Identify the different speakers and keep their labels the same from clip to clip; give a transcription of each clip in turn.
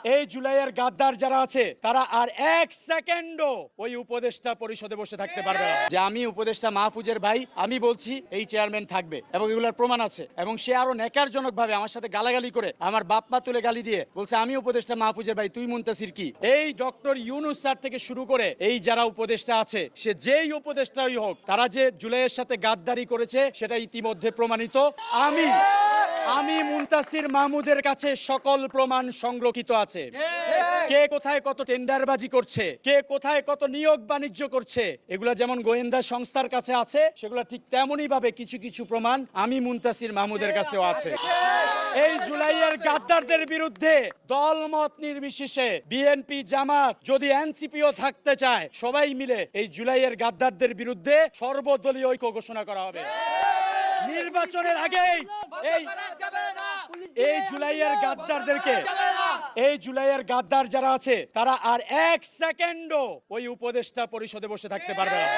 Speaker 1: এই জুলাইয়ের গাদ্দার যারা আছে তারা আর এক সেকেন্ডও ওই উপদেষ্টা পরিষদে বসে থাকতে পারবে না। যে আমি উপদেষ্টা মাহফুজের ভাই, আমি বলছি এই চেয়ারম্যান থাকবে এবং এগুলোর প্রমাণ আছে। এবং সে আরো নেকারজনক ভাবে আমার সাথে গালাগালি করে আমার বাপ মা তুলে গালি দিয়ে বলছে আমি উপদেষ্টা মাহফুজের ভাই, তুই মুনতাসির কি? এই ডক্টর ইউনূস স্যার থেকে শুরু করে এই যারা উপদেষ্টা আছে, সে যেই উপদেষ্টাই হোক, তারা যে জুলাইয়ের সাথে গাদ্দারি করেছে সেটা ইতিমধ্যে প্রমাণিত। আমি মুনতাসির মাহমুদের কাছে সকল প্রমাণ সংরক্ষিত আছে। কে কোথায় কত টেন্ডারবাজি করছে, কে কোথায় কত নিয়োগ বাণিজ্য করছে, এগুলা যেমন গোয়েন্দা সংস্থার কাছে আছে, সেগুলা ঠিক তেমনই ভাবে কিছু কিছু প্রমাণ আমি মুনতাসির মাহমুদের কাছেও আছে। এই জুলাইয়ের গাদ্দারদের বিরুদ্ধে দলমত নির্বিশেষে বিএনপি, জামাত, যদি এনসিপিও থাকতে চায়, সবাই মিলে এই জুলাইয়ের গাদ্দারদের বিরুদ্ধে সর্বদলীয় ঐক্য ঘোষণা করা হবে। নির্বাচনের আগেই এই জুলাইয়ের গাদ্দারদেরকে, এই জুলাইয়ের গাদ্দার যারা আছে তারা আর এক সেকেন্ডও ওই উপদেষ্টা পরিষদে বসে থাকতে পারবে না।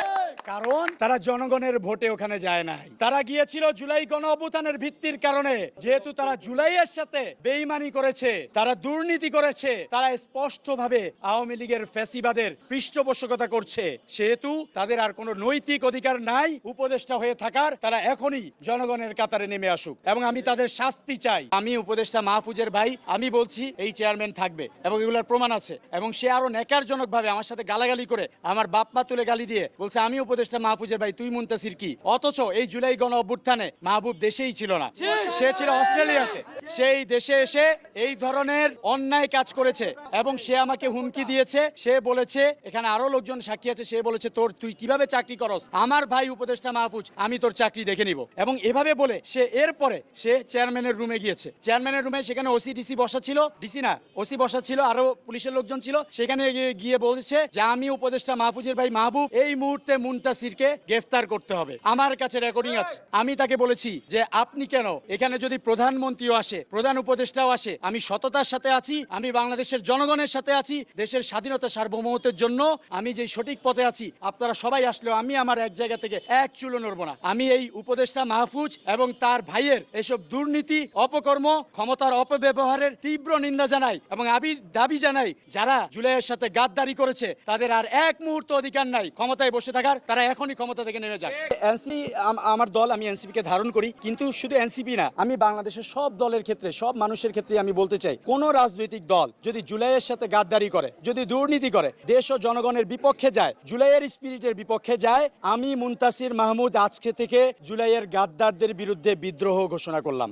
Speaker 1: কারণ তারা জনগণের ভোটে ওখানে যায় নাই। তারা গিয়েছিল জুলাই গণ অভ্যুত্থানের ভিত্তির কারণে। যেহেতু তারা জুলাইয়ের সাথে বেইমানি করেছে, তারা দুর্নীতি করেছে, তারা স্পষ্টভাবে আওয়ামী লীগের ফ্যাসিবাদের পৃষ্ঠপোষকতা করছে, সেহেতু তাদের আর কোনো নৈতিক অধিকার নাই উপদেষ্টা হয়ে থাকার। তারা এখনই জনগণের কাতারে নেমে আসুক এবং আমি তাদের শাস্তি চাই। আমি উপদেষ্টা মাহফুজের ভাই, আমি বলছি এই চেয়ারম্যান থাকবে এবং এগুলোর প্রমাণ আছে। এবং সে আরো নেকারজনক ভাবে আমার সাথে গালাগালি করে আমার বাপ মা তুলে গালি দিয়ে বলছে আমি উপদেষ্টা মাহফুজের ভাই, তুই মুনতাসির কি? অথচ এই জুলাই গণ অভ্যুত্থানে মাহবুব দেশেই ছিল না, সে ছিল অস্ট্রেলিয়াতে। সেই দেশে এসে এই ধরনের অন্যায় কাজ করেছে এবং সে আমাকে হুমকি দিয়েছে। সে বলেছে, এখানে আরো লোকজন সাক্ষী আছে, সে বলেছে তুই কিভাবে চাকরি করস, আমার ভাই উপদেষ্টা মাহফুজ, আমি তোর চাকরি দেখে নিব। এবং এভাবে বলে সে এরপরে সে চেয়ারম্যানের রুমে গিয়েছে। চেয়ারম্যানের রুমে সেখানে ওসি ডিসি বসা ছিল, ডিসি না ওসি বসা ছিল, আরো পুলিশের লোকজন ছিল। সেখানে গিয়ে বলছে যে আমি উপদেষ্টা মাহফুজের ভাই মাহবুব, এই মুহূর্তে মুনতাসিরকে গ্রেফতার করতে হবে। আমার কাছে রেকর্ডিং আছে। আমি তাকে বলেছি যে আপনি কেন, এখানে যদি প্রধানমন্ত্রীও আসে, প্রধান উপদেষ্টাও আসে, আমি সততার সাথে আছি, আমি বাংলাদেশের জনগণের সাথে আছি, দেশের স্বাধীনতা সার্বভৌমত্বের জন্য আমি যে সঠিক পথে আছি, আপনারা সবাই আসলেও আমি আমার এক জায়গা থেকে এক চুলো নড়ব না। আমি এই উপদেষ্টা মাহফুজ এবং তার ভাইয়ের এসব দুর্নীতি, অপকর্ম, ক্ষমতার অপব্যবহারের তীব্র নিন্দা জানাই এবং আমি দাবি জানাই যারা জুলাইয়ের সাথে গাদ্দারি করেছে তাদের আর এক মুহূর্ত অধিকার নাই ক্ষমতায় বসে থাকার। তারা এখনই ক্ষমতা থেকে নেমে যাক। এনসিপি আমার দল, আমি এনসিপি কে ধারণ করি, কিন্তু শুধু এনসিপি না, আমি বাংলাদেশের সব দলের ক্ষেত্রে, সব মানুষের ক্ষেত্রে আমি বলতে চাই, কোন রাজনৈতিক দল যদি জুলাইয়ের সাথে গাদ্দারি করে, যদি দুর্নীতি করে, দেশ ও জনগণের বিপক্ষে যায়, জুলাইয়ের স্পিরিটের বিপক্ষে যায়, আমি মুনতাসির মাহমুদ আজকে থেকে জুলাইয়ের গাদ্দারদের বিরুদ্ধে বিদ্রোহ ঘোষণা করলাম।